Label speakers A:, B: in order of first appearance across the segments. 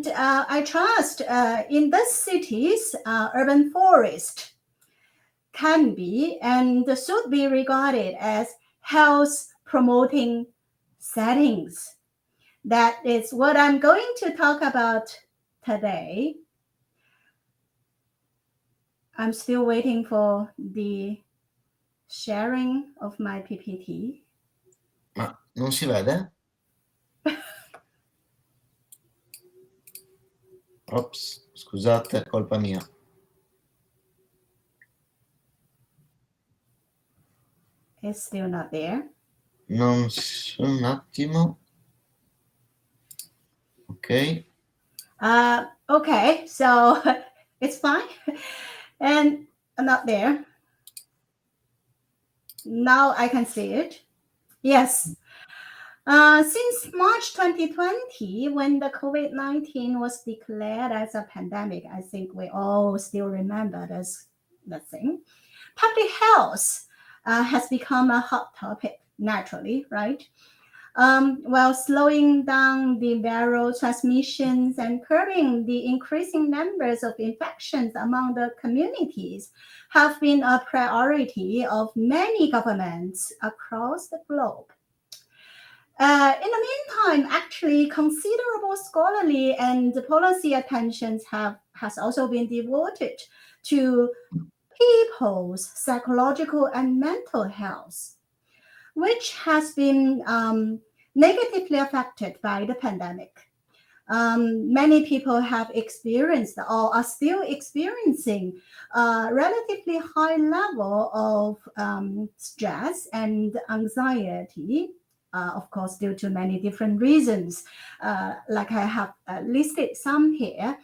A: And I trust in the cities, urban forest can be and should be regarded as health promoting settings. That is what I'm going to talk about today. I'm still waiting for the sharing of my PPT.
B: Ma non si vede? Ops, scusate, colpa mia.
A: It's still not there.
B: Un attimo. Ok.
A: Okay, so it's fine. And not there. Now I can see it. Yes. Since March 2020, when the COVID-19 was declared as a pandemic, I think we all still remember this thing. Public health has become a hot topic, naturally, right? While slowing down the viral transmissions and curbing the increasing numbers of infections among the communities have been a priority of many governments across the globe. In the meantime, actually, considerable scholarly and policy attentions has also been devoted to people's psychological and mental health, which has been negatively affected by the pandemic. Many people have experienced or are still experiencing a relatively high level of stress and anxiety, of course, due to many different reasons. Like I have listed some here.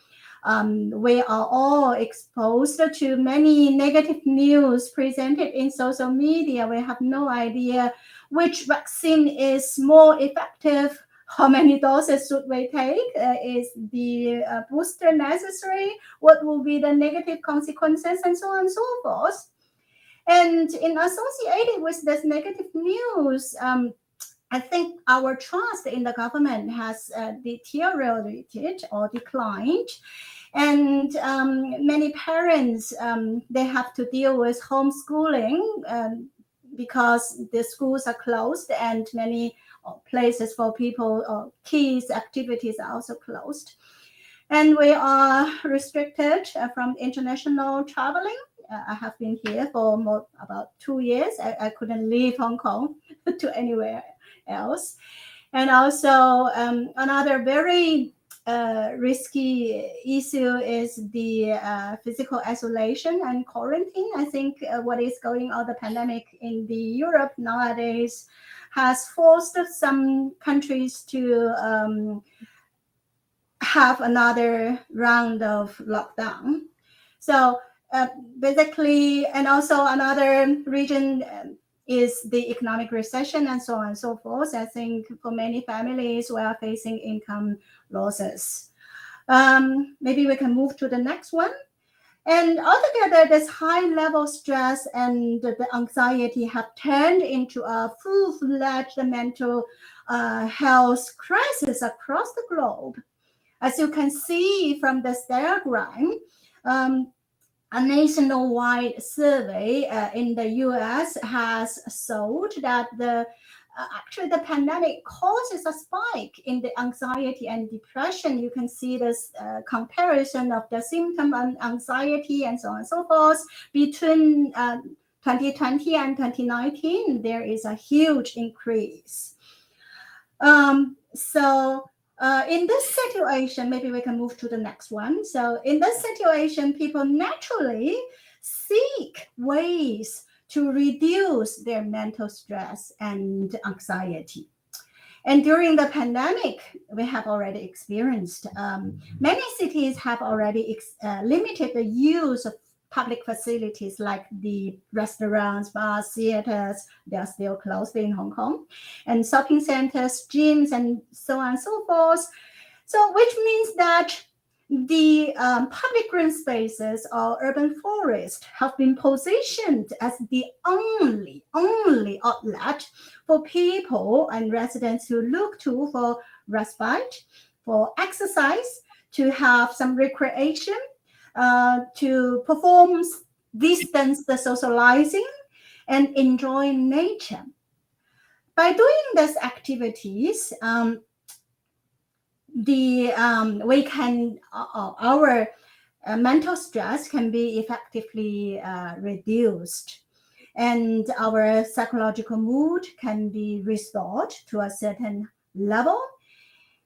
A: We are all exposed to many negative news presented in social media. We have no idea which vaccine is more effective, how many doses should we take, is the booster necessary, what will be the negative consequences, and so on and so forth. And in associated with this negative news, I think our trust in the government has deteriorated or declined. And many parents, they have to deal with homeschooling because the schools are closed and many places for people or kids activities are also closed. And we are restricted from international traveling. I have been here for about 2 years. I couldn't leave Hong Kong to anywhere else. And also another very risky issue is the physical isolation and quarantine. I think what is going on, the pandemic in the Europe nowadays has forced some countries to have another round of lockdown. So basically, and also another region is the economic recession and so on and so forth. I think for many families, we are facing income losses. Maybe we can move to the next one. And altogether, this high level stress and the anxiety have turned into a full-fledged mental health crisis across the globe. As you can see from this diagram, a nationwide survey in the US has showed that actually the pandemic causes a spike in the anxiety and depression. You can see this comparison of the symptom and anxiety and so on and so forth. Between 2020 and 2019, there is a huge increase. In this situation, maybe we can move to the next one. So in this situation, people naturally seek ways to reduce their mental stress and anxiety. And during the pandemic, we have already experienced, many cities have already limited the use of public facilities like the restaurants, bars, theaters. They are still closed in Hong Kong, and shopping centers, gyms, and so on and so forth. So which means that the public green spaces or urban forest have been positioned as the only outlet for people and residents who look to for respite, for exercise, to have some recreation, to perform distance the socializing, and enjoy nature. By doing these activities, we can our mental stress can be effectively reduced, and our psychological mood can be restored to a certain level.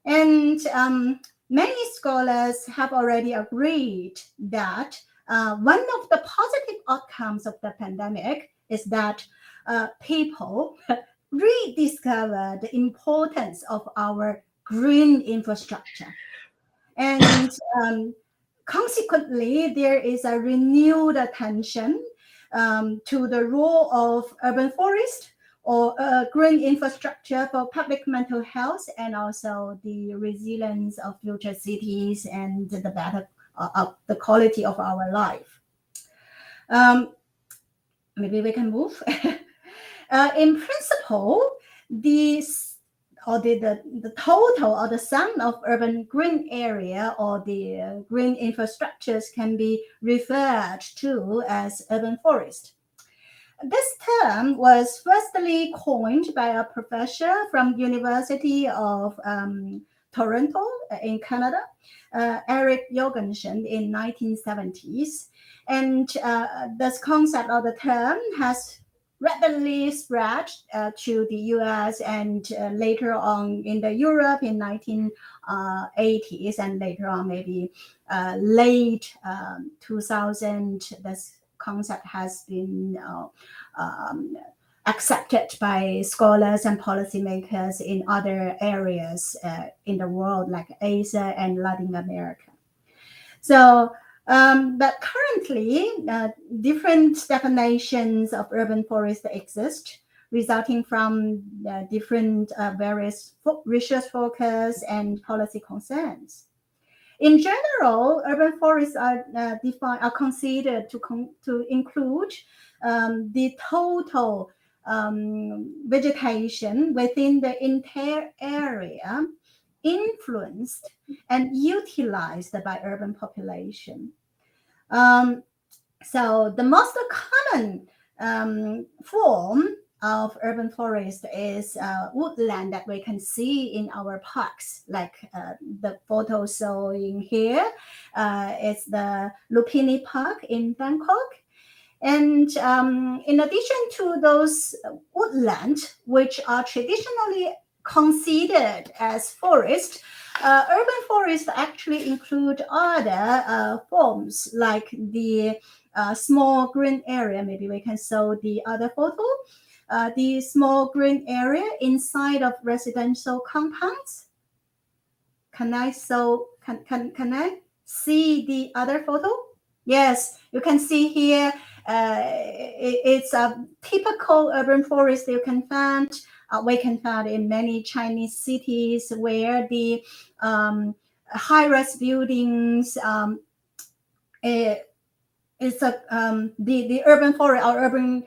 A: And many scholars have already agreed that one of the positive outcomes of the pandemic is that people rediscover the importance of our green infrastructure. And consequently, there is a renewed attention to the role of urban forest or green infrastructure for public mental health, and also the resilience of future cities and the better of the quality of our life. Maybe we can move. In principle, the total or the sum of urban green area or the green infrastructures can be referred to as urban forest. This term was firstly coined by a professor from University of Toronto in Canada, Eric Jorgensen, in 1970s. And this concept of the term has rapidly spread to the US and later on in the Europe in 1980s, and later on maybe late 2000. This concept has been accepted by scholars and policymakers in other areas in the world, like Asia and Latin America. So, but currently, different definitions of urban forest exist, resulting from different various research focus and policy concerns. In general, urban forests are considered to include the total vegetation within the entire area influenced and utilized by urban population. So the most common form of urban forest is woodland that we can see in our parks, like the photo showing here. It's the Lupini Park in Bangkok. And in addition to those woodland, which are traditionally considered as forest, urban forests actually include other forms, like the small green area. Maybe we can show the other photo. The small green area inside of residential compounds. Can I see the other photo? Yes, you can see here. It's a typical urban forest we can find in many Chinese cities, where the high-rise buildings the urban forest or urban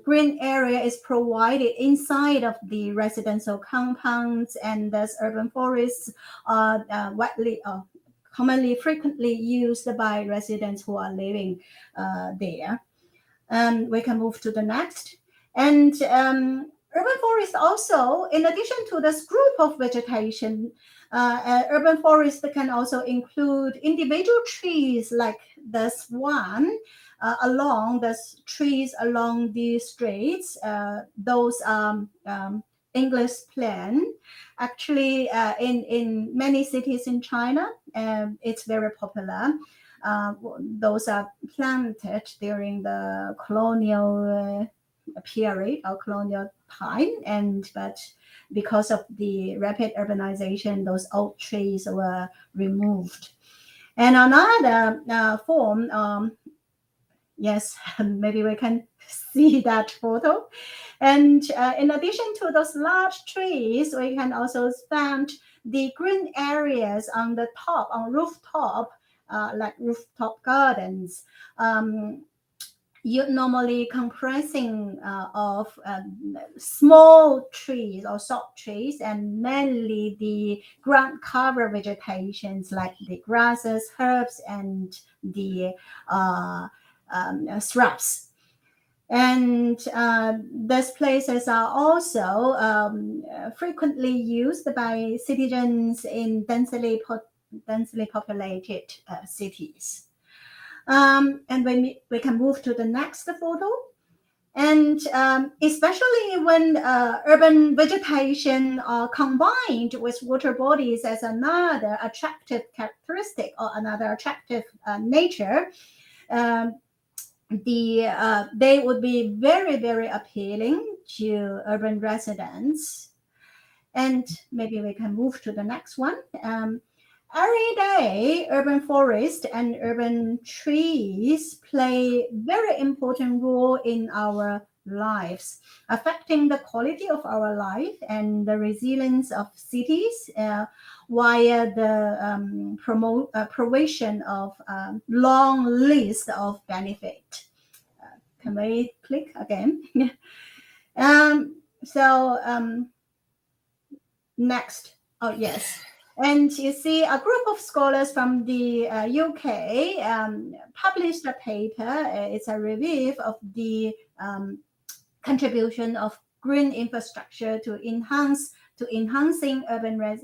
A: green area is provided inside of the residential compounds, and thus urban forests are commonly frequently used by residents who are living there. We can move to the next. And urban forest also, in addition to this group of vegetation, urban forest can also include individual trees, like this one along the trees along the streets. Those are English plant. Actually, in many cities in China, it's very popular. Those are planted during the colonial period or colonial time, but because of the rapid urbanization, those old trees were removed. And another form, yes, maybe we can see that photo. And in addition to those large trees, we can also find the green areas on the top, on rooftop, like rooftop gardens. you normally compressing of small trees or short trees, and mainly the ground cover vegetations like the grasses, herbs, and the shrubs. And these places are also frequently used by citizens in densely populated cities. And we can move to the next photo. And especially when urban vegetation are combined with water bodies as another attractive characteristic or another attractive nature, um, they would be very, very appealing to urban residents. And maybe we can move to the next one. Every day, urban forest and urban trees play very important role in our lives, affecting the quality of our life and the resilience of cities via the provision of long list of benefit. Can we click again? So next. Oh, yes. And you see a group of scholars from the UK published a paper. It's a review of the contribution of green infrastructure to enhancing urban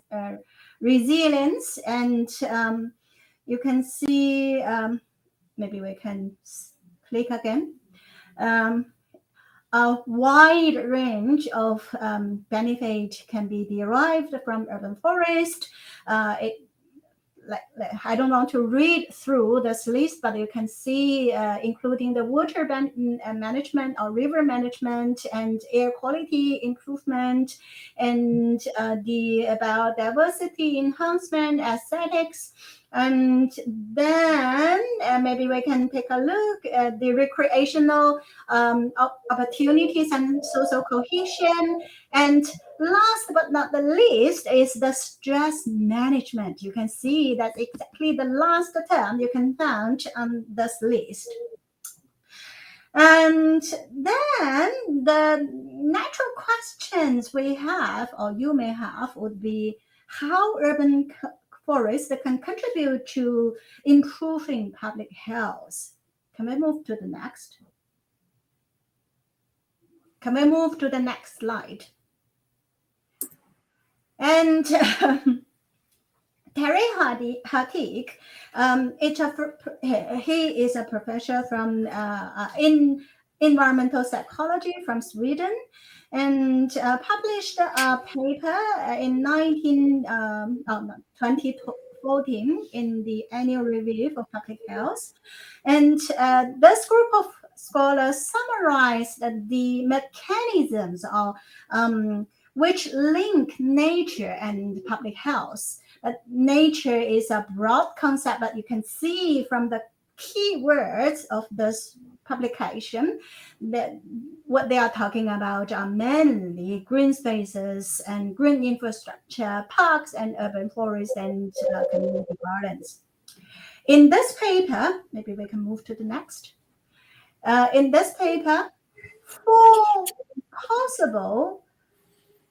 A: resilience. And you can see, maybe we can click again. A wide range of benefit can be derived from urban forest. I don't want to read through this list, but you can see including the water management or river management and air quality improvement and the biodiversity enhancement, aesthetics. And then maybe we can take a look at the recreational opportunities and social cohesion. And last but not the least is the stress management. You can see that's exactly the last term you can find on this list. And then the natural questions we have, or you may have, would be how urban forests can contribute to improving public health. Can we move to the next? Can we move to the next slide? And Terry Hartig, he is a professor from in environmental psychology from Sweden, and published a paper in 2014 in the Annual Review for Public Health. And this group of scholars summarized the mechanisms of which link nature and public health. But nature is a broad concept, but you can see from the keywords of this publication that what they are talking about are mainly green spaces and green infrastructure, parks and urban forests and community gardens. In this paper, maybe we can move to the next. In this paper, 4 possible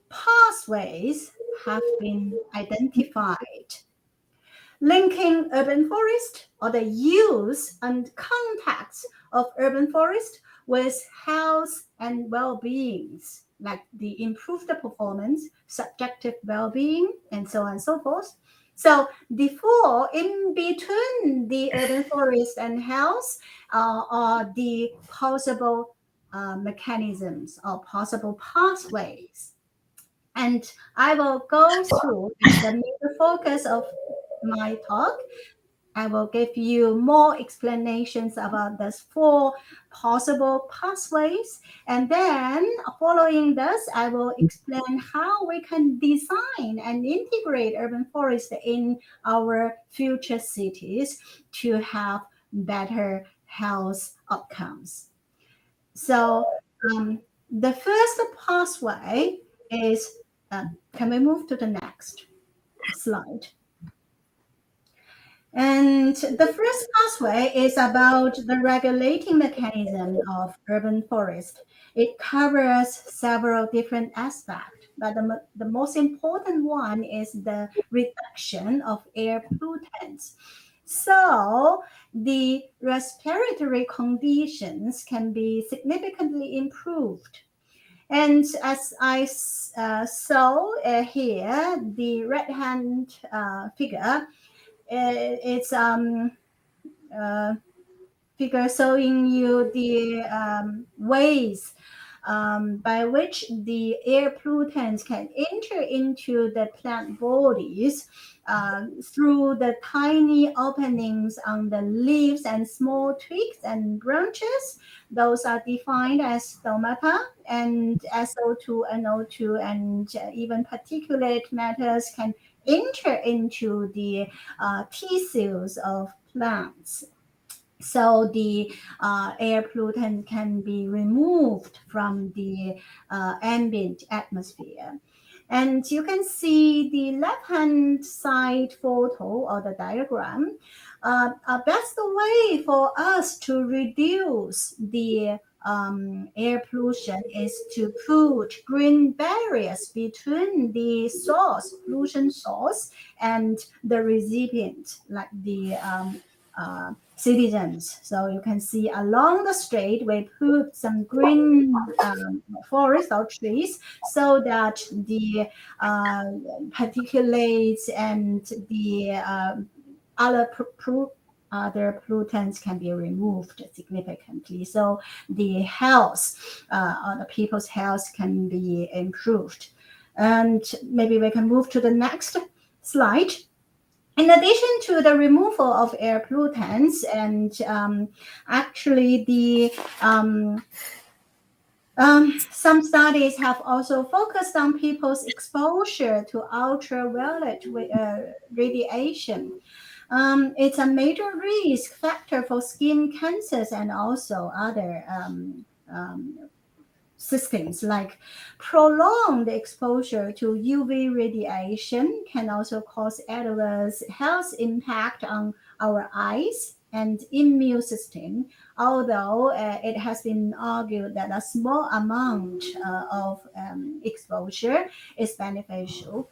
A: pathways have been identified, linking urban forest or the use and context of urban forest with health and well-being, like the improved performance, subjective well-being, and so on and so forth. So the 4 in between the urban forest and health are the possible mechanisms or possible pathways. And I will go through the major focus of my talk. I will give you more explanations about these 4 possible pathways. And then following this, I will explain how we can design and integrate urban forest in our future cities to have better health outcomes. So the first pathway is, can we move to the next slide? And the first pathway is about the regulating mechanism of urban forest. It covers several different aspects, but the most important one is the reduction of air pollutants. So the respiratory conditions can be significantly improved. And as I saw here, the right hand figure, it's uh, figure showing you the ways by which the air pollutants can enter into the plant bodies through the tiny openings on the leaves and small twigs and branches. Those are defined as stomata, and SO2, NO2, and even particulate matters can enter into the tissues of plants, so the air pollutant can be removed from the ambient atmosphere. And you can see the left-hand side photo or the diagram. That's the way for us to reduce the air pollution is to put green barriers between the source, pollution source, and the recipient, like the citizens. So you can see along the street, we put some green forest or trees so that the uh, particulates and the other other pollutants can be removed significantly. So the health, or the people's health can be improved. And maybe we can move to the next slide. In addition to the removal of air pollutants, and actually the some studies have also focused on people's exposure to ultraviolet radiation. It's a major risk factor for skin cancers and also other systems, like prolonged exposure to UV radiation can also cause adverse health impact on our eyes and immune system, although it has been argued that a small amount of exposure is beneficial.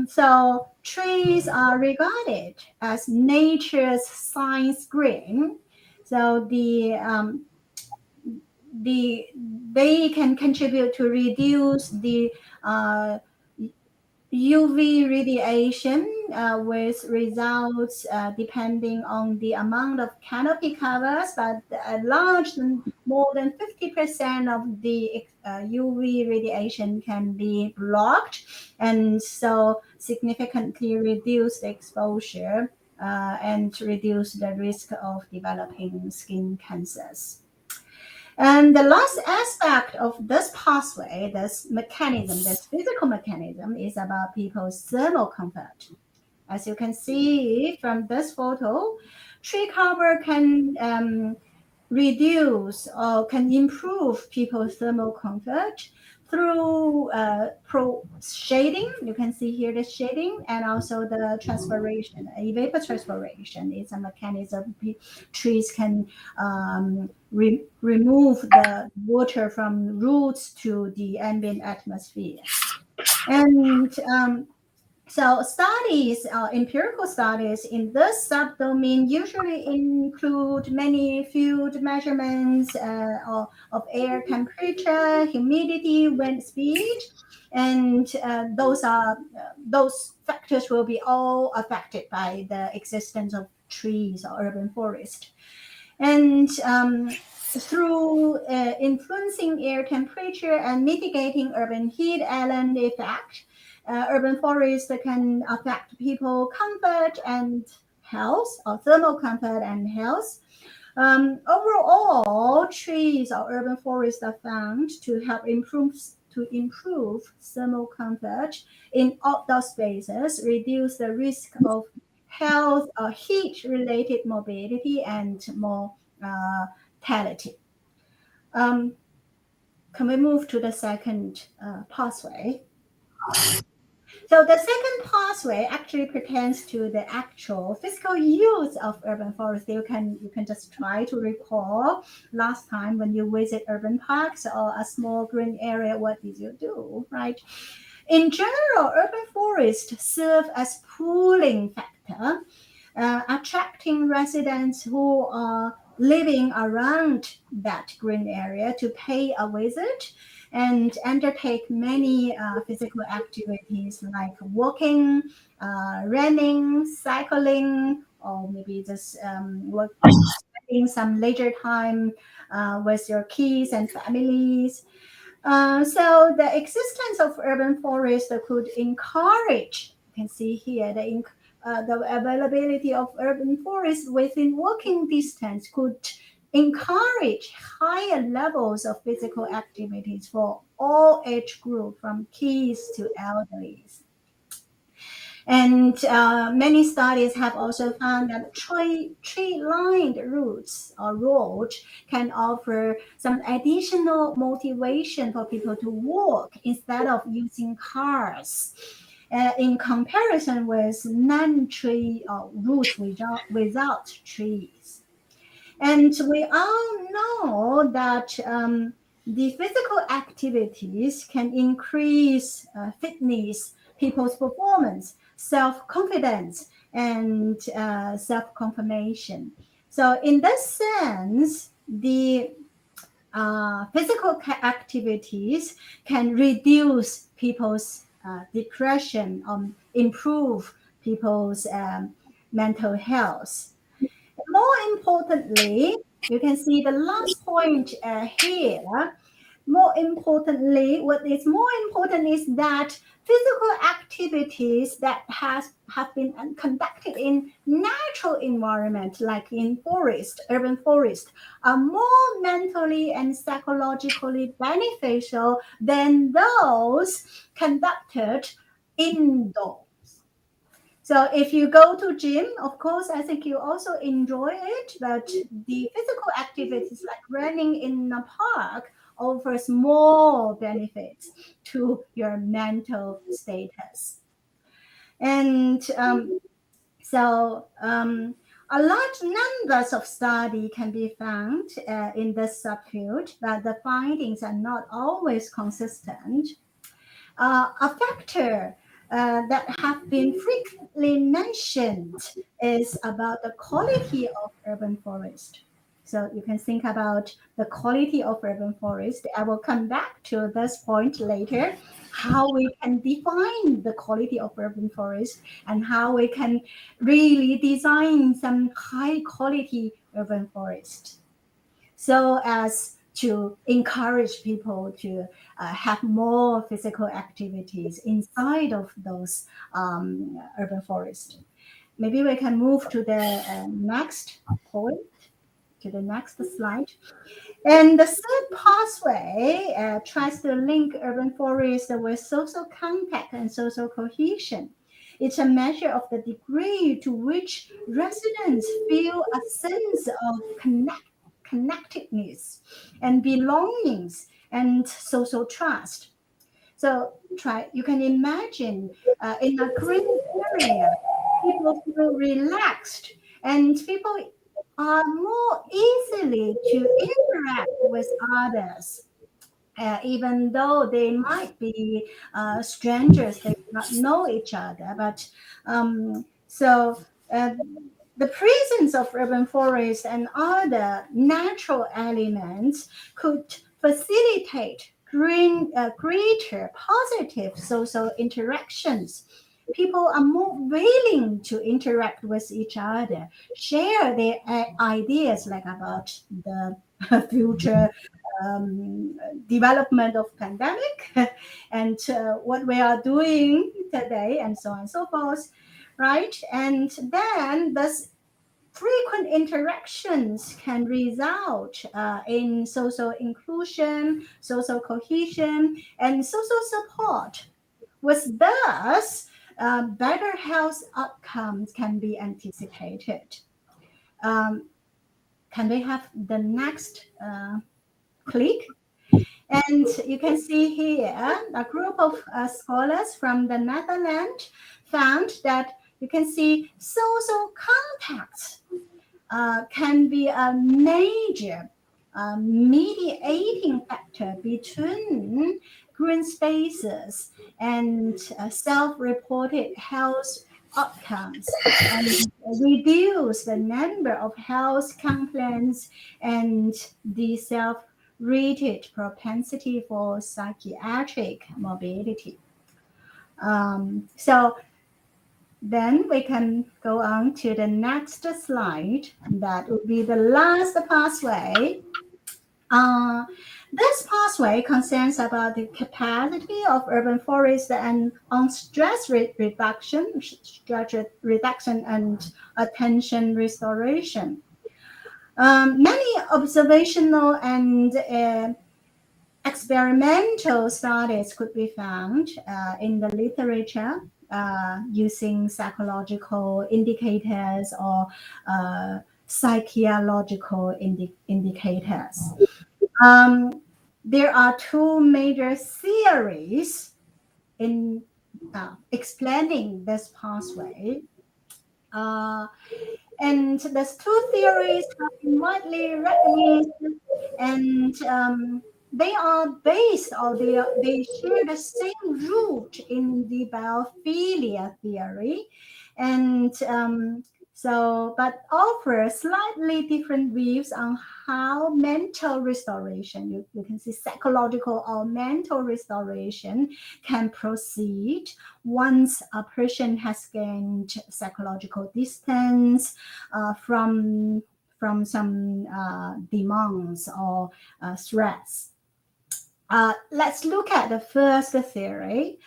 A: So trees are regarded as nature's sunscreen. So the they can contribute to reduce the uh, UV radiation, with results depending on the amount of canopy covers, but more than 50% of the UV radiation can be blocked, and so significantly reduce the exposure and reduce the risk of developing skin cancers. And the last aspect of this pathway, this mechanism, this physical mechanism, is about people's thermal comfort. As you can see from this photo, tree cover can reduce or can improve people's thermal comfort through pro shading. You can see here the shading, and also the transpiration. Evapotranspiration is a mechanism trees can remove the water from roots to the ambient atmosphere. And so studies, empirical studies in this subdomain usually include many field measurements of air temperature, humidity, wind speed, and those factors will be all affected by the existence of trees or urban forest. And through influencing air temperature and mitigating urban heat island effect, urban forests can affect people comfort and health, or thermal comfort and health. Overall, trees or urban forests are found to help improve thermal comfort in outdoor spaces, reduce the risk of health or heat-related morbidity and mortality. Um, can we move to the second pathway? So the second pathway actually pertains to the actual physical use of urban forest. You can just try to recall last time when you visit urban parks or a small green area, what did you do, right? In general, urban forests serve as pooling factor, attracting residents who are living around that green area to pay a visit and undertake many physical activities like walking, running, cycling, or maybe just spending some leisure time with your kids and families. So the existence of urban forest could encourage, you can see here, the availability of urban forest within walking distance could encourage higher levels of physical activities for all age group, from kids to elderly. And many studies have also found that tree-lined routes or roads can offer some additional motivation for people to walk instead of using cars. In comparison with non-tree routes without trees. And we all know that the physical activities can increase fitness, people's performance, self confidence, and self confirmation. So, in this sense, the physical activities can reduce people's depression, improve people's mental health. More importantly, you can see the last point here. More importantly, what is more important is that physical activities that have been conducted in natural environment, like in forest, urban forest, are more mentally and psychologically beneficial than those conducted indoor. So if you go to gym, of course, I think you also enjoy it, but the physical activities like running in a park offers more benefits to your mental status. And a large numbers of study can be found in this subfield, but the findings are not always consistent. A factor that have been frequently mentioned is about the quality of urban forest. So you can think about the quality of urban forest. I will come back to this point later, how we can define the quality of urban forest and how we can really design some high quality urban forest so as to encourage people to have more physical activities inside of those urban forests. Maybe we can move to the next point, to the next slide. And the third pathway tries to link urban forests with social contact and social cohesion. It's a measure of the degree to which residents feel a sense of connectedness and belongings and social trust. So you can imagine in a green area, people feel relaxed and people are more easily to interact with others. Even though they might be strangers, they do not know each other. But uh, the presence of urban forests and other natural elements could facilitate greater positive social interactions. People are more willing to interact with each other, share their ideas like about the future development of pandemic and what we are doing today and so on and so forth, right? And then this frequent interactions can result in social inclusion, social cohesion, and social support, with thus better health outcomes can be anticipated. Um, can we have the next click? And you can see here a group of scholars from the Netherlands found that you can see social contact can be a major mediating factor between green spaces and self-reported health outcomes, and reduce the number of health complaints and the self-rated propensity for psychiatric morbidity. So then we can go on to the next slide. That would be the last pathway. This pathway concerns about the capacity of urban forests and on stress reduction, and attention restoration. Many observational and experimental studies could be found in the literature using psychological indicators or psychological indicators. There are two major theories in explaining this pathway. And these two theories have been widely recognized, and they are based, or they share the same root in the biophilia theory, and but offer slightly different views on how mental restoration, you can see psychological or mental restoration, can proceed once a person has gained psychological distance from some demands or stress. Let's look at the first theory.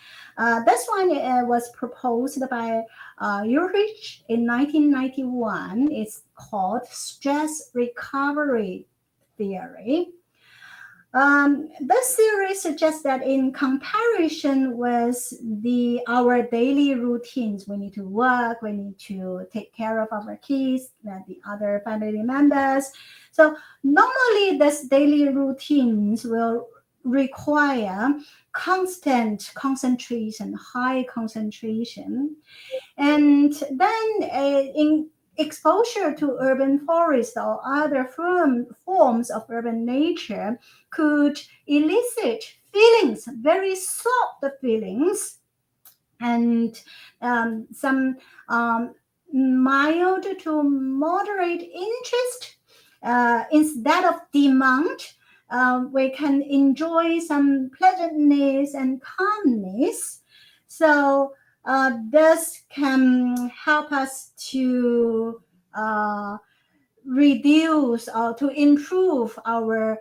A: This one was proposed by Ulrich in 1991. It's called stress recovery theory. This theory suggests that in comparison with our daily routines, we need to work, we need to take care of our kids, the other family members. So normally these daily routines will require constant concentration, high concentration. And then in exposure to urban forest or other forms of urban nature could elicit feelings, very soft feelings, and some mild to moderate interest. Instead of demand, we can enjoy some pleasantness and calmness. So this can help us to reduce or to improve our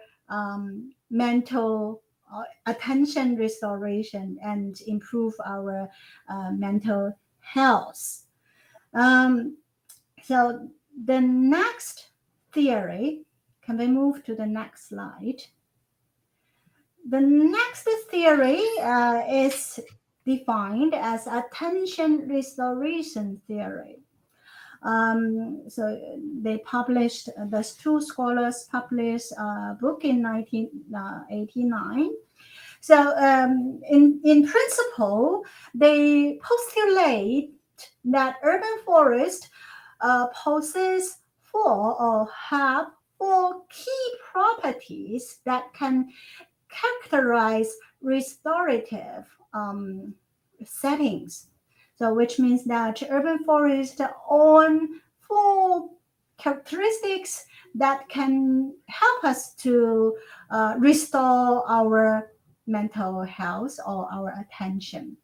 A: mental attention restoration and improve our mental health. So the next theory, can we move to the next slide? The next theory is defined as attention restoration theory. So they published, those two scholars published a book in 1989. So in principle, they postulate that urban forest possess or have four key properties that can characterize restorative settings. So which means that urban forests own four characteristics that can help us to restore our mental health or our attention.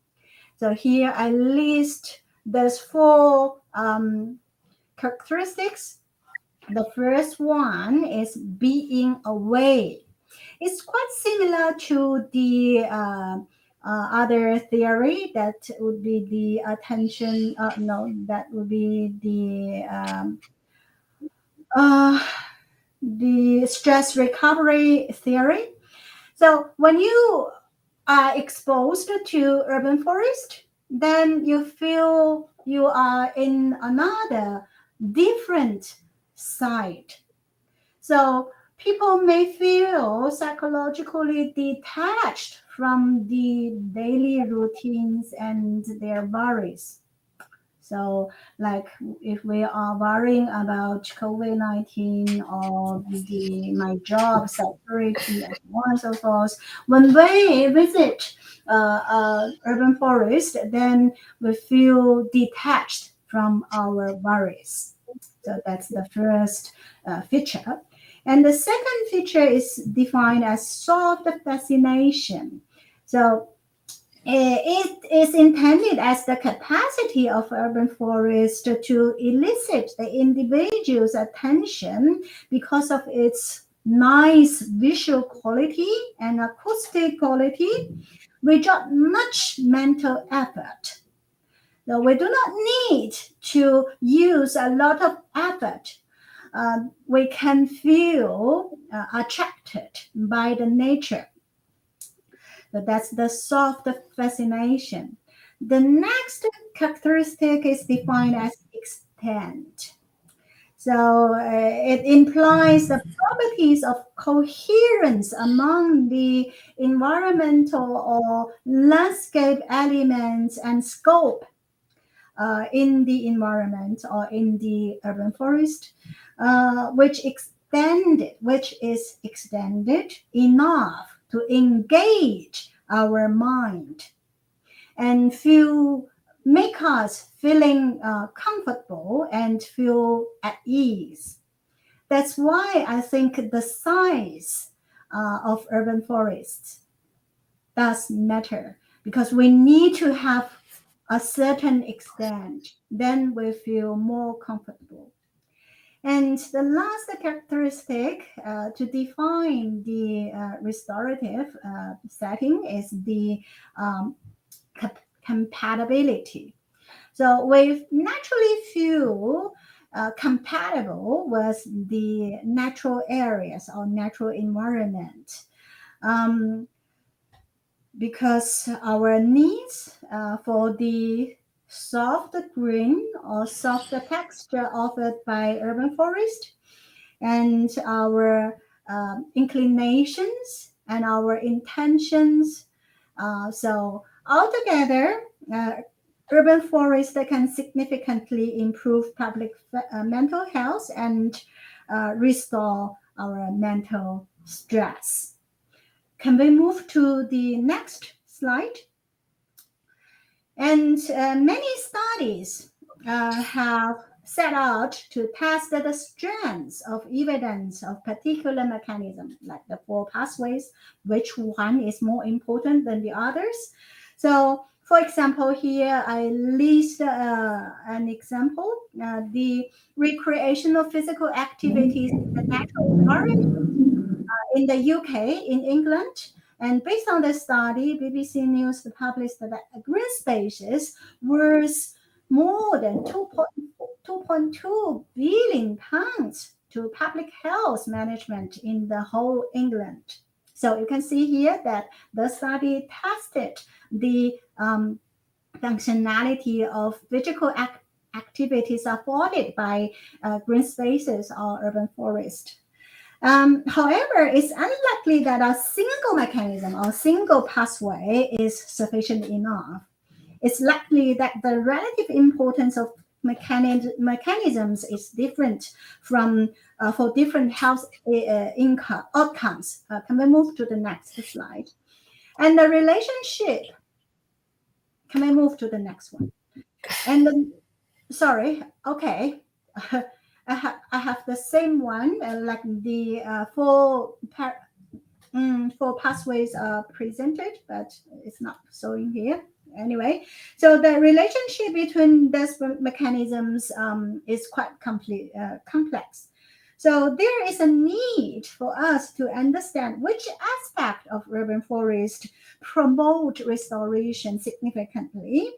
A: So here I list those four characteristics. The first one is being away. It's quite similar to the other theory that would be the attention. That would be the stress recovery theory. So when you are exposed to urban forest, then you feel you are in another different site. So people may feel psychologically detached from the daily routines and their worries. So, like if we are worrying about COVID-19 or my job security and so on and so forth, when we visit urban forest, then we feel detached from our worries. So that's the first feature. And the second feature is defined as soft fascination. So it is intended as the capacity of urban forest to elicit the individual's attention because of its nice visual quality and acoustic quality without much mental effort. So we do not need to use a lot of effort. We can feel attracted by the nature. So that's the soft fascination. The next characteristic is defined as extent. So it implies the properties of coherence among the environmental or landscape elements and scope in the environment or in the urban forest, which is extended enough to engage our mind and make us feeling comfortable and feel at ease. That's why I think the size of urban forests does matter, because we need to have a certain extent, then we feel more comfortable. And the last characteristic to define the restorative setting is the um, compatibility. So we naturally feel compatible with the natural areas or natural environment. Um, because our needs for the soft green or soft texture offered by urban forest and our inclinations and our intentions. So altogether, urban forest can significantly improve public mental health and restore our mental stress. Can we move to the next slide? And many studies have set out to test the strengths of evidence of particular mechanism, like the four pathways, which one is more important than the others. So, for example, here I list an example, the recreational physical activities in the natural environment in the UK, in England. And based on the study, BBC News published that green spaces worth more than 2.2 billion pounds to public health management in the whole England. So you can see here that the study tested the functionality of physical activities afforded by green spaces or urban forest. However, it's unlikely that a single mechanism or single pathway is sufficient enough. It's likely that the relative importance of mechanisms is different from for different health outcomes. Can we move to the next slide? And the relationship. Can we move to the next one? And sorry, okay. I have the same one, like the four pathways are presented, but it's not showing here. Anyway, so the relationship between these mechanisms is quite complex. So there is a need for us to understand which aspect of urban forest promote restoration significantly,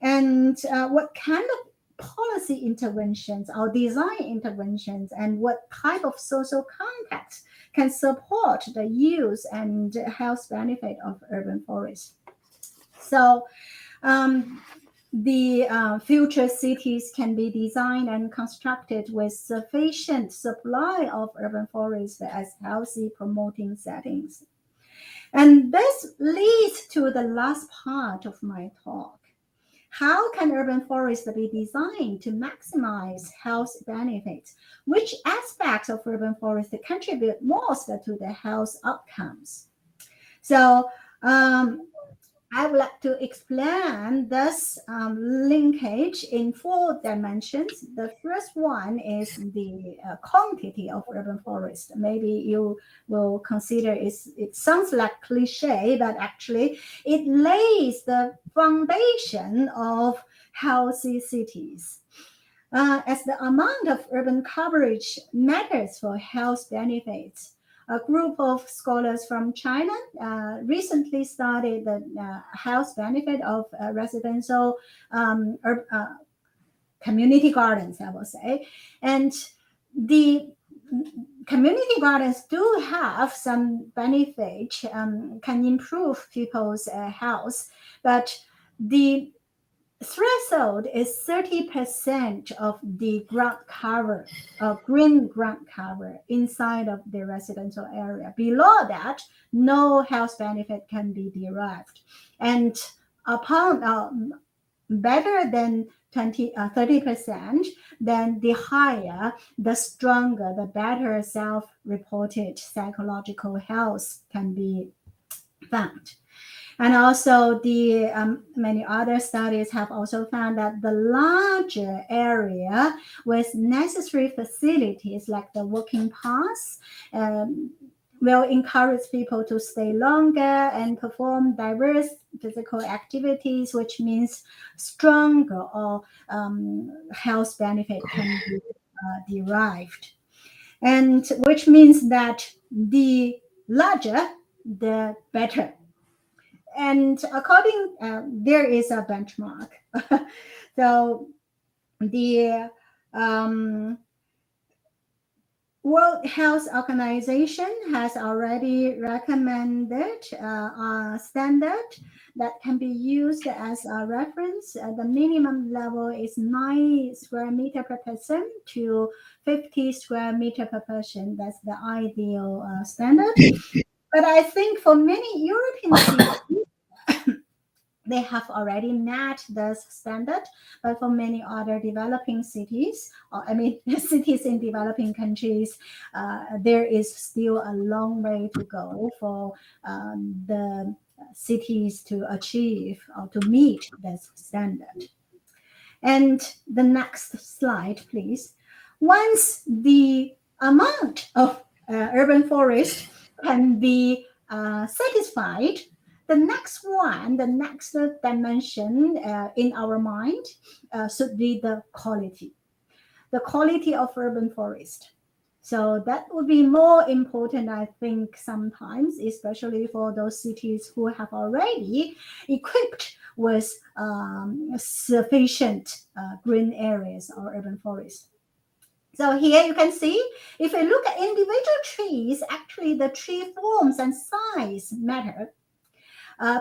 A: and what kind of policy interventions or design interventions and what type of social context can support the use and health benefit of urban forests. So the future cities can be designed and constructed with sufficient supply of urban forests as healthy promoting settings. And this leads to the last part of my talk. How can urban forests be designed to maximize health benefits? Which aspects of urban forest contribute most to the health outcomes? So I would like to explain this linkage in 4 dimensions. The first one is the quantity of urban forest. Maybe you will consider it sounds like cliche, but actually it lays the foundation of healthy cities. As the amount of urban coverage matters for health benefits, a group of scholars from China recently studied the health benefit of residential community gardens, I will say. And the community gardens do have some benefit, can improve people's health, but the threshold is 30% of the ground cover, green ground cover inside of the residential area. Below that, no health benefit can be derived. And upon better than 30%, then the higher, the stronger, the better self-reported psychological health can be found. And also the many other studies have also found that the larger area with necessary facilities like the walking paths will encourage people to stay longer and perform diverse physical activities, which means stronger or health benefit can be derived. And which means that the larger, the better. And according, there is a benchmark. So the World Health Organization has already recommended a standard that can be used as a reference. The minimum level is 9 square meter per person to 50 square meter per person. That's the ideal standard. But I think for many European cities, they have already met this standard. But for many other developing cities, or cities in developing countries, there is still a long way to go for the cities to achieve or to meet this standard. And the next slide, please. Once the amount of urban forest can be satisfied, the next dimension in our mind should be the quality of urban forest. So that would be more important, I think, sometimes, especially for those cities who have already equipped with sufficient green areas or urban forests. So here you can see, if you look at individual trees, actually the tree forms and size matter.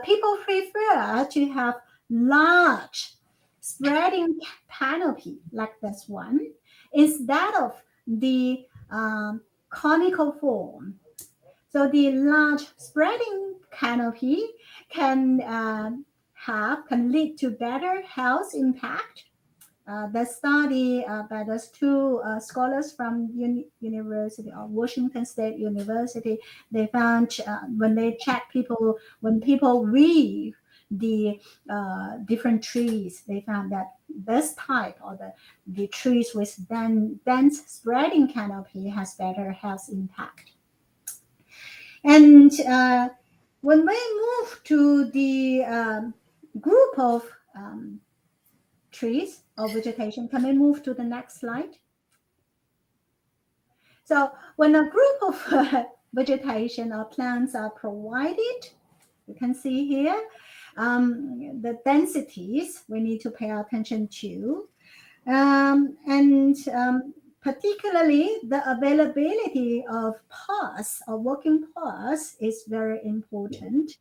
A: People prefer to have large spreading canopy like this one instead of the conical form. So the large spreading canopy can lead to better health impact. The study by those 2 scholars from University of Washington State University, they found when they check people, when people weave the different trees, they found that this type or the trees with dense spreading canopy has better health impact. And when we move to the group of trees or vegetation, can we move to the next slide? So when a group of vegetation or plants are provided, you can see here the densities we need to pay attention to. And particularly the availability of paths or walking paths is very important.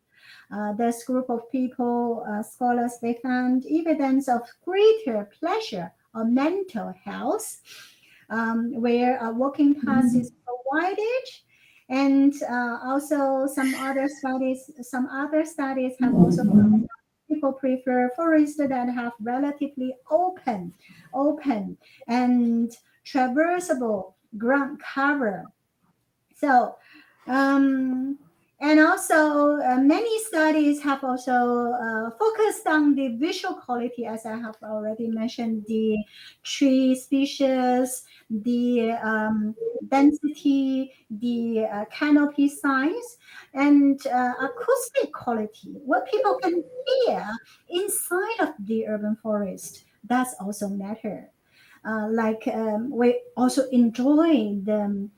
A: This group of people, scholars, they found evidence of greater pleasure or mental health where a walking path is provided. And also some other studies have also found that people prefer forests that have relatively open and traversable ground cover. So, um, and also many studies have also focused on the visual quality, as I have already mentioned, the tree species, the density, the canopy size, and acoustic quality, what people can hear inside of the urban forest. That's also matter. We also enjoy the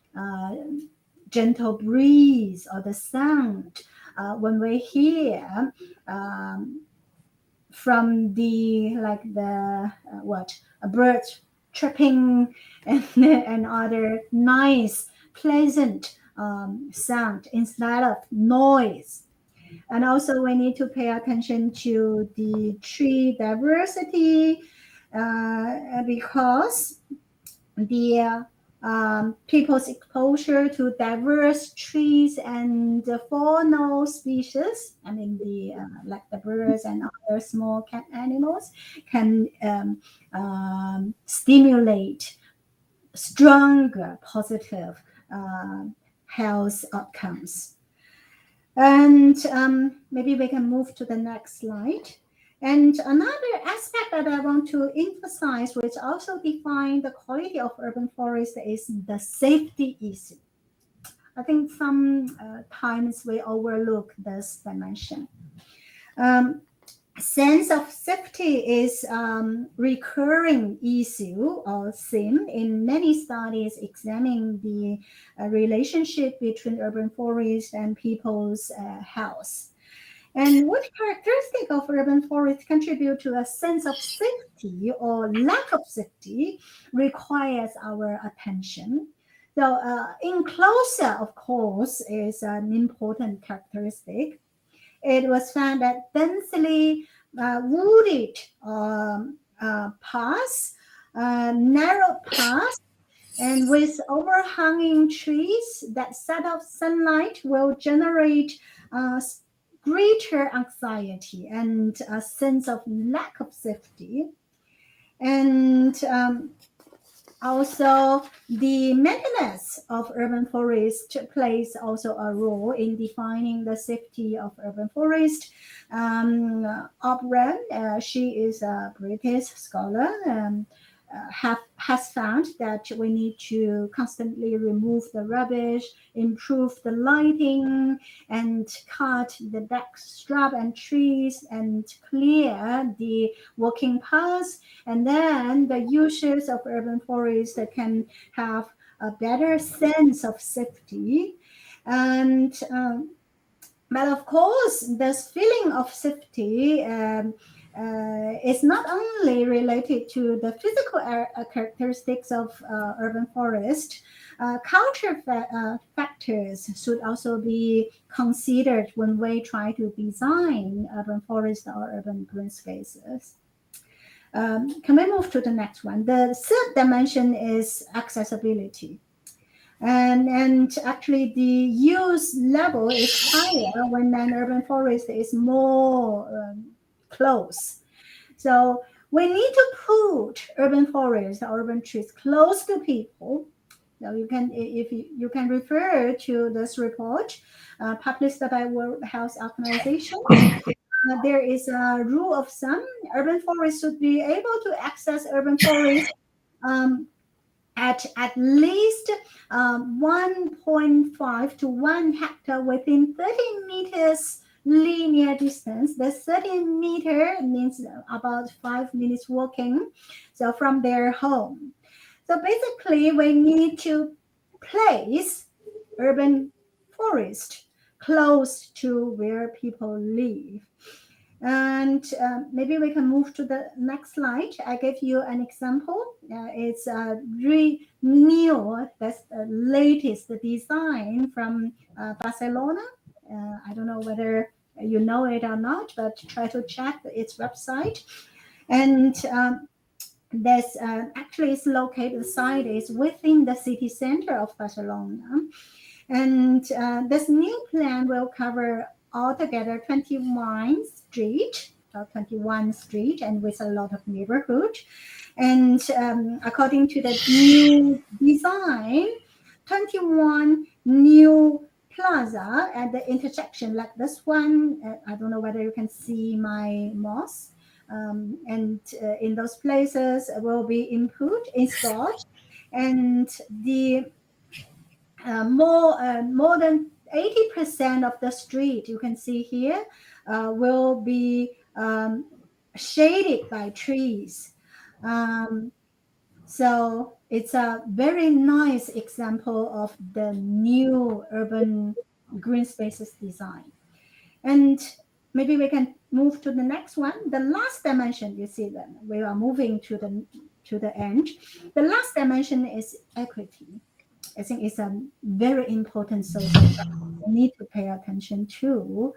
A: gentle breeze or the sound when we hear um, from the what a bird chirping and other nice pleasant sound instead of noise. And also we need to pay attention to the tree diversity because the people's exposure to diverse trees and faunal species, I mean the like the birds and other small cat animals, can stimulate stronger positive health outcomes. And maybe we can move to the next slide. And another aspect that I want to emphasize, which also define the quality of urban forest, is the safety issue. I think sometimes we overlook this dimension. Sense of safety is recurring issue or theme in many studies examining the relationship between urban forest and people's health. And what characteristic of urban forest contribute to a sense of safety or lack of safety requires our attention. So enclosure, of course, is an important characteristic. It was found that densely wooded paths, narrow paths, and with overhanging trees that set off sunlight will generate greater anxiety and a sense of lack of safety. And also the maintenance of urban forest plays also a role in defining the safety of urban forest. She is a British scholar, has found that we need to constantly remove the rubbish, improve the lighting, and cut the back shrub and trees and clear the walking paths. And then the users of urban forest can have a better sense of safety. And but of course, this feeling of safety is not only related to the physical characteristics of urban forest. Culture factors should also be considered when we try to design urban forest or urban green spaces. Can we move to the next one? The third dimension is accessibility. And actually the use level is higher when an urban forest is more close. So we need to put urban forests or urban trees close to people. So you can, if you can refer to this report published by World Health Organization. There is a rule of thumb. Urban forests should be able to access urban forests at least 1.5 to 1 hectare within 30 meters linear distance. The 30 meter means about 5 minutes walking, so from their home. So basically we need to place urban forest close to where people live. And maybe we can move to the next slide. I give you an example. It's a new, that's the latest design from Barcelona. I don't know whether you know it or not, but try to check its website. And this actually is located, the site is within the city center of Barcelona. And this new plan will cover altogether 21 street, and with a lot of neighborhood. And according to the new design, 21 new plaza at the intersection like this one. I don't know whether you can see my mouse. And in those places will be installed, and the more than 80% of the street you can see here will be shaded by trees. So it's a very nice example of the new urban green spaces design. And maybe we can move to the next one. The last dimension, you see them. We are moving to the end. The last dimension is equity. I think it's a very important social factor we need to pay attention to.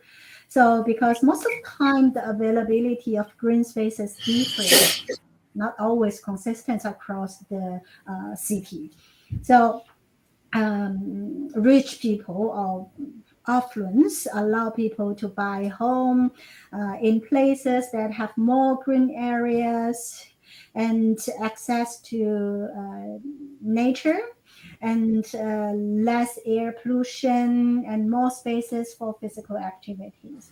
A: So because most of the time the availability of green spaces differs, not always consistent across the city. So rich people or affluence allow people to buy home in places that have more green areas and access to nature, and less air pollution and more spaces for physical activities.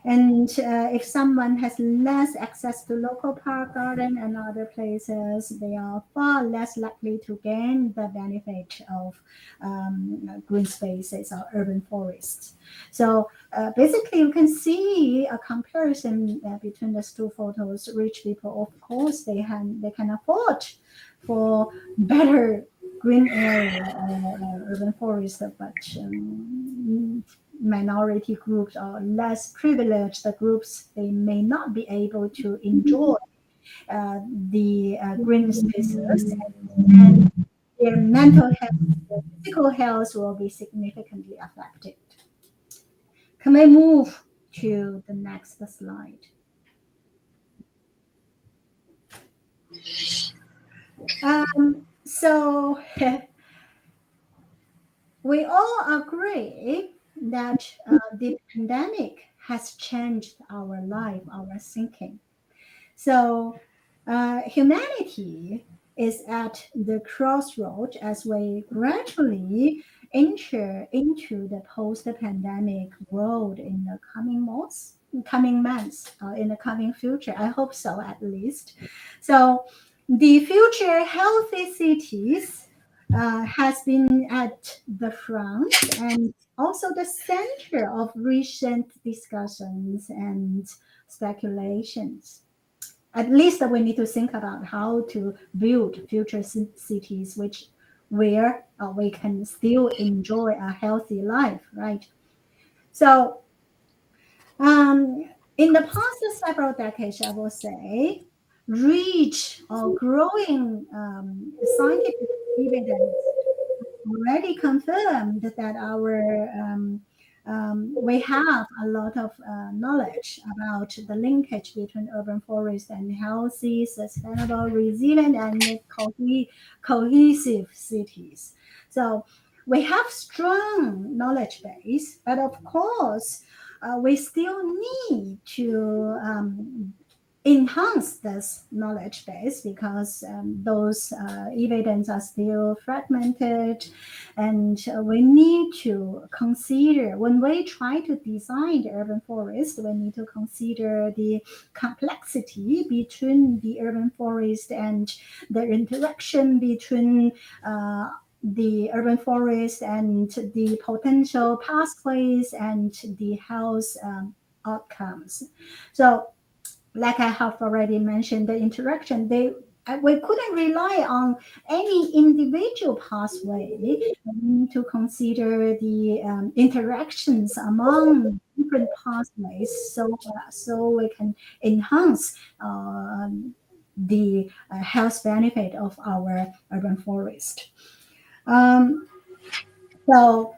A: And if someone has less access to local park, garden, and other places, they are far less likely to gain the benefit of green spaces or urban forests. So basically, you can see a comparison between the two photos. Rich people, of course, they can afford for better green area urban forest, but minority groups or less privileged groups, they may not be able to enjoy the green spaces, and their mental health, their physical health will be significantly affected. Can we move to the next slide? So we all agree that the pandemic has changed our life, our thinking. So humanity is at the crossroad as we gradually enter into the post-pandemic world in the coming months, in the coming future. I hope so, at least. So the future healthy cities has been at the front and also the center of recent discussions and speculations. At least we need to think about how to build future cities where we can still enjoy a healthy life, right? So in the past several decades, I will say, rich or growing scientific evidence already confirmed that we have a lot of knowledge about the linkage between urban forest and healthy, sustainable, resilient, and cohesive cities. So we have strong knowledge base, but of course, we still need to enhance this knowledge base because those evidence are still fragmented, and we need to consider when we try to design the urban forest, we need to consider the complexity between the urban forest and the interaction between the urban forest and the potential pathways and the health outcomes. So like I have already mentioned, the interaction, they we couldn't rely on any individual pathway. We need to consider the interactions among different pathways, so we can enhance the health benefit of our urban forest. Um, so,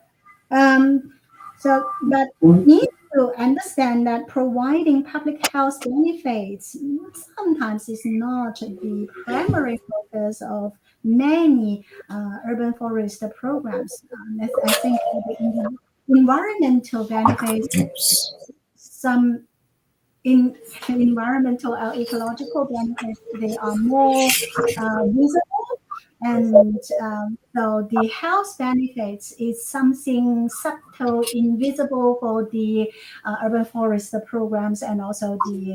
A: but need to understand that providing public health benefits sometimes is not the primary focus of many urban forest programs. I think the environmental benefits,
B: Oops.
A: some in environmental or ecological benefits, they are more visible, and so the health benefits is something subtle, invisible for the urban forest programs and also the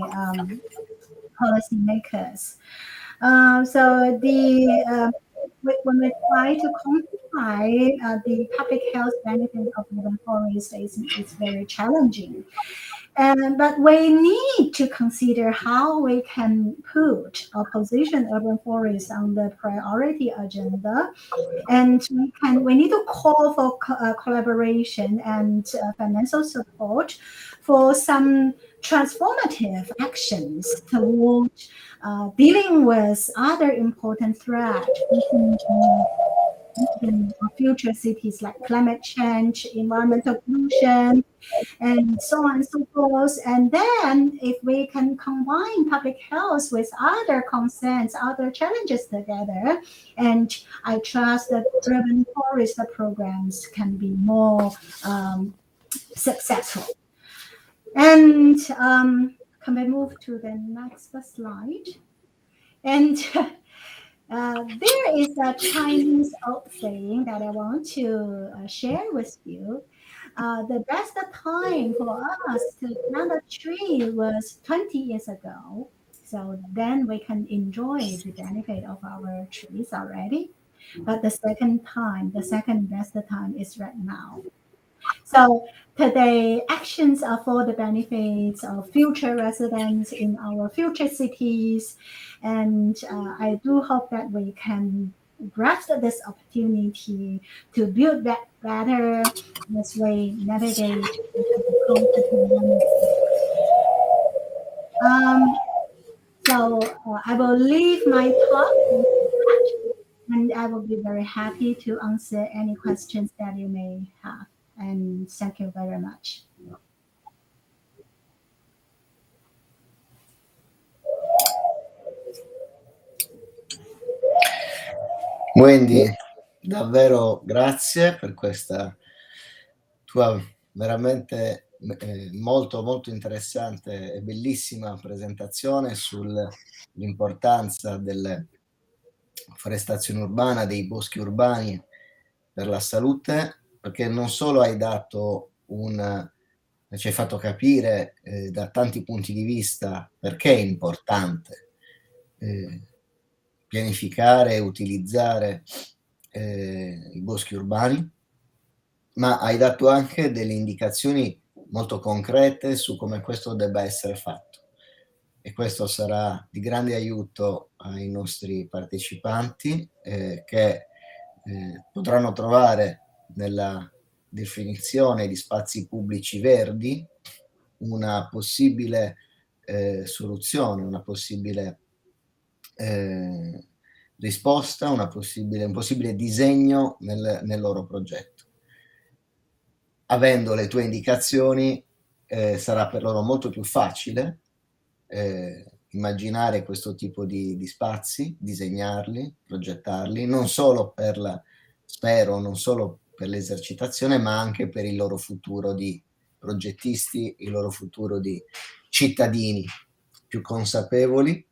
A: policymakers. So when we try to quantify the public health benefit of urban forest is very challenging. But we need to consider how we can put or position urban forests on the priority agenda, and we need to call for collaboration and financial support for some transformative actions toward dealing with other important threats in future cities like climate change, environmental pollution, and so on and so forth. And then if we can combine public health with other concerns, other challenges together, and I trust that urban forest programs can be more successful. And can we move to the next slide? And there is a Chinese old saying that I want to share with you. The best time for us to plant a tree was 20 years ago. So then we can enjoy the benefit of our trees already. But the second best time is right now. So today, actions are for the benefits of future residents in our future cities. And I do hope that we can grasp this opportunity to build that better as we navigate the COVID-19. So I will leave my talk with that, and I will be very happy to answer any questions that you may have. And thank you very much.
B: Wendy, davvero grazie per questa tua veramente molto molto interessante e bellissima presentazione sull'importanza delle forestazione urbana, dei boschi urbani per la salute, perché non solo ci hai fatto capire da tanti punti di vista perché è importante pianificare e utilizzare i boschi urbani, ma hai dato anche delle indicazioni molto concrete su come questo debba essere fatto. E questo sarà di grande aiuto ai nostri partecipanti che potranno trovare nella definizione di spazi pubblici verdi una possibile soluzione, una possibile risposta, un possibile disegno nel loro progetto. Avendo le tue indicazioni sarà per loro molto più facile immaginare questo tipo di spazi, disegnarli, progettarli, non solo non solo per l'esercitazione, ma anche per il loro futuro di progettisti, il loro futuro di cittadini più consapevoli.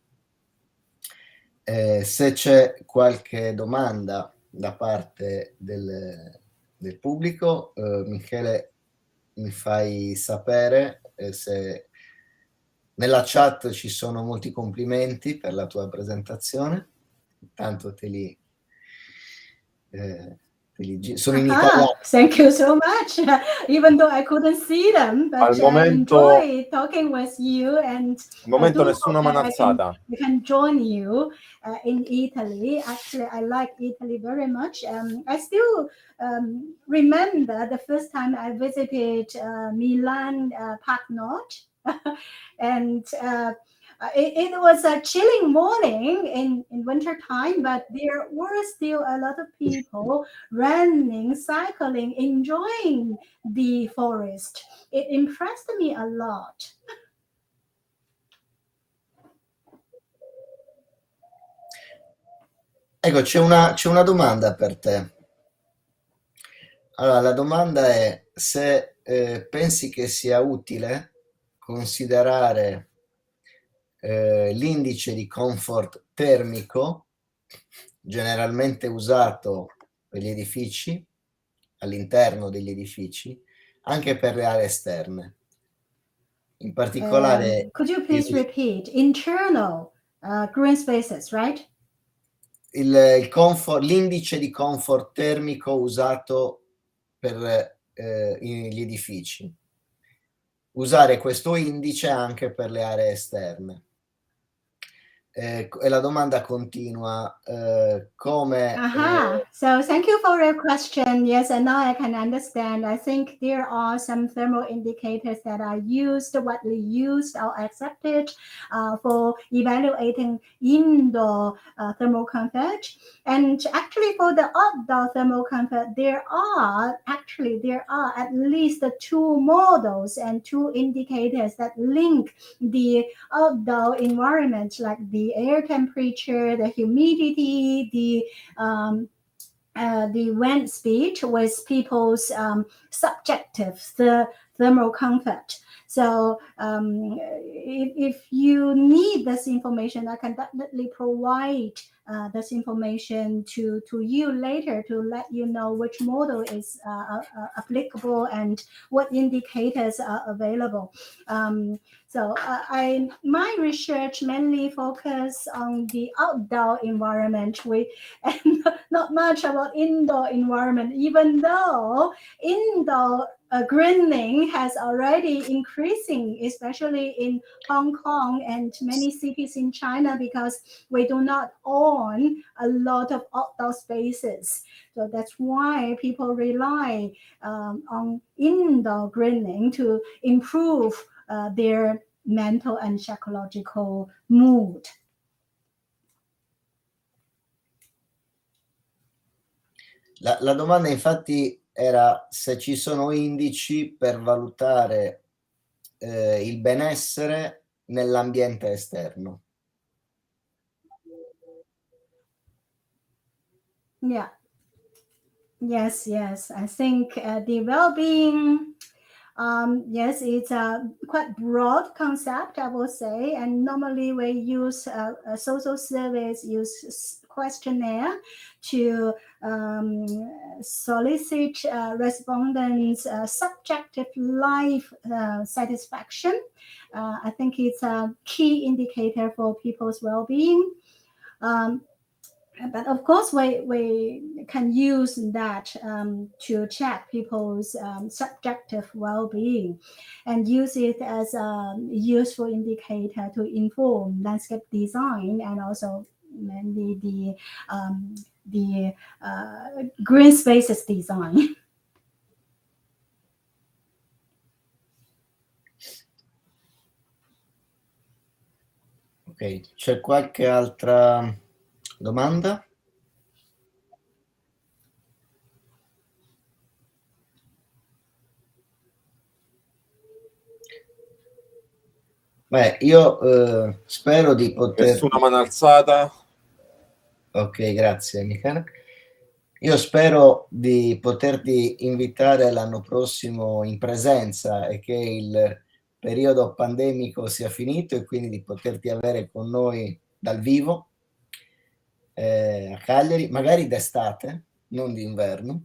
B: Se c'è qualche domanda da parte del pubblico, Michele, mi fai sapere se nella chat ci sono molti complimenti per la tua presentazione, intanto te li Sono in italiano.
A: Thank you so much. Even though I couldn't see them, but
C: Al momento,
A: I enjoy talking with you. And
C: al momento
A: do
C: nessuna
A: hope
C: mano
A: that
C: alzata.
A: I can join you in Italy. Actually, I like Italy very much. I still remember the first time I visited Milan Park North, and it was a chilling morning in winter time, but there were still a lot of people running, cycling, enjoying the forest. It impressed me a lot.
B: Ecco, c'è una domanda per te. Allora, la domanda è se pensi che sia utile considerare l'indice di comfort termico generalmente usato per gli edifici, all'interno degli edifici, anche per le aree esterne. In particolare...
A: Could you please repeat? Internal green spaces, right?
B: L'indice di comfort termico usato per gli edifici. Usare questo indice anche per le aree esterne. E la domanda continua come...
A: So thank you for your question. Yes, and now I can understand. I think there are some thermal indicators that are widely used or accepted for evaluating indoor thermal comfort. And actually for the outdoor thermal comfort, there are at least two models and two indicators that link the outdoor environment, like the air temperature, the humidity, the wind speed with people's subjective thermal comfort. So if you need this information, I can definitely provide this information to you later to let you know which model is applicable and what indicators are available. So my research mainly focus on the outdoor environment, and not much about indoor environment, even though indoor greening has already increasing, especially in Hong Kong and many cities in China, because we do not own a lot of outdoor spaces. So that's why people rely on indoor greening to improve their mental and psychological mood.
B: La domanda infatti era se ci sono indici per valutare il benessere nell'ambiente esterno.
A: Yeah. Yes. I think the well-being, yes, it's a quite broad concept, I will say. And normally we use a social surveys, use questionnaire to solicit respondents' subjective life satisfaction. I think it's a key indicator for people's well-being. But of course, we can use that to check people's subjective well-being and use it as a useful indicator to inform landscape design and also mainly the green spaces design.
B: Ok, c'è qualche altra domanda? Beh, io spero di poter...
C: Nessuna mano alzata.
B: Ok, grazie Michele. Io spero di poterti invitare l'anno prossimo in presenza e che il periodo pandemico sia finito e quindi di poterti avere con noi dal vivo a Cagliari, magari d'estate, non d'inverno.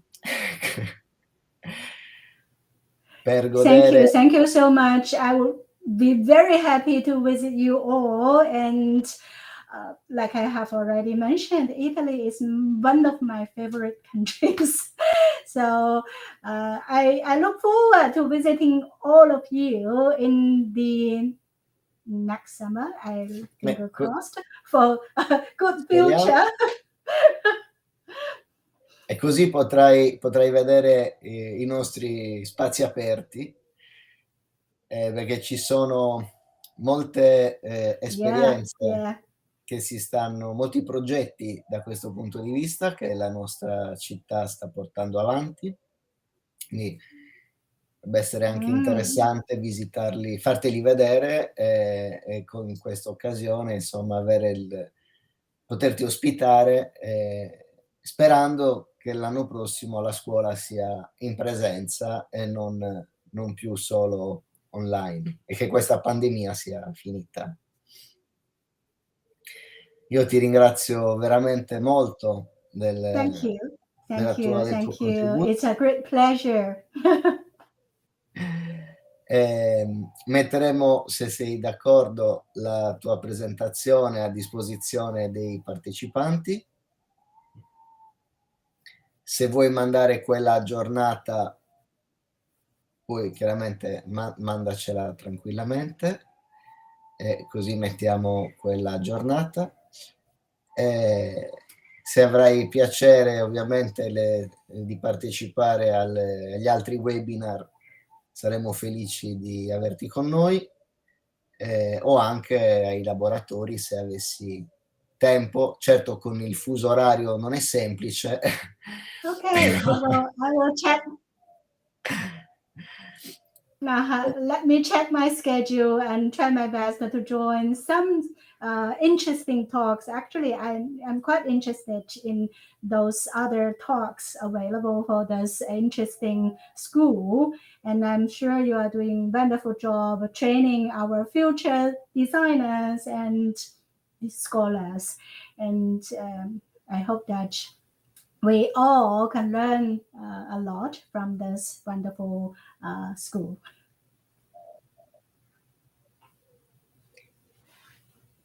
B: Per godere...
A: Thank you so much. I will be very happy to visit you all, and like I have already mentioned, Italy is one of my favorite countries. So I look forward to visiting all of you in the next summer. I finger crossed for a good
B: speriamo.
A: future.
B: E così potrai vedere i nostri spazi aperti, perché ci sono molte esperienze
A: Yeah.
B: che molti progetti da questo punto di vista che la nostra città sta portando avanti. Quindi potrebbe essere anche interessante visitarli, farteli vedere e con questa occasione, insomma, poterti ospitare, sperando che l'anno prossimo la scuola sia in presenza e non più solo online, e che questa pandemia sia finita. Io ti ringrazio veramente molto
A: Thank you.
B: del tuo contributo.
A: It's a great pleasure.
B: Metteremo, se sei d'accordo, la tua presentazione a disposizione dei partecipanti. Se vuoi mandare quella aggiornata, poi chiaramente mandacela tranquillamente, così mettiamo quella aggiornata. Se avrai piacere ovviamente di partecipare agli altri webinar, saremo felici di averti con noi, o anche ai laboratori se avessi tempo. Certo, con il fuso orario non è semplice.
A: Okay, I will check. Let me check my schedule and try my best to join some interesting talks. Actually, I'm quite interested in those other talks available for this interesting school, and I'm sure you are doing wonderful job training our future designers and scholars. And I hope that we all can learn a lot from this wonderful school.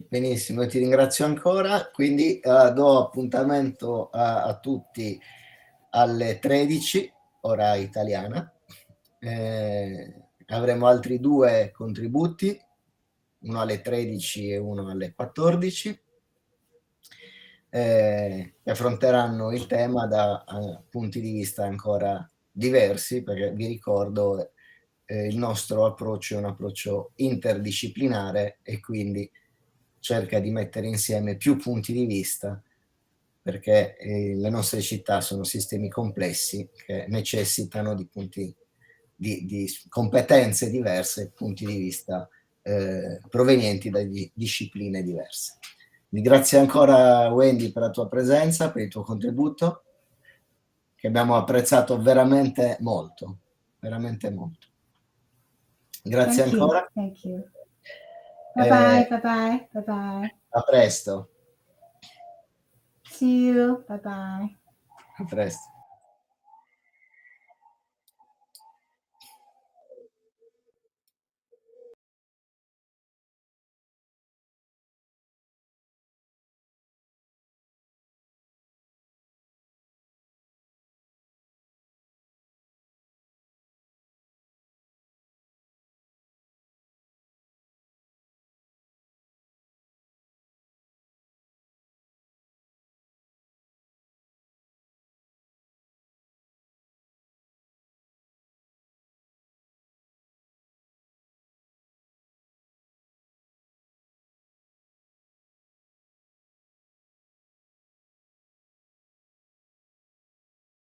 B: Benissimo, ti ringrazio ancora, quindi do appuntamento a tutti alle 13, ora italiana. Avremo altri 2 contributi, uno alle 13 e uno alle 14, che affronteranno il tema da punti di vista ancora diversi, perché vi ricordo il nostro approccio è un approccio interdisciplinare e quindi cerca di mettere insieme più punti di vista, perché le nostre città sono sistemi complessi che necessitano di competenze diverse, punti di vista provenienti da discipline diverse. Grazie ancora Wendy per la tua presenza, per il tuo contributo, che abbiamo apprezzato veramente molto, veramente molto. Grazie ancora.
A: Thank you. Bye bye.
B: A presto.
A: See you. Bye bye.
B: A presto.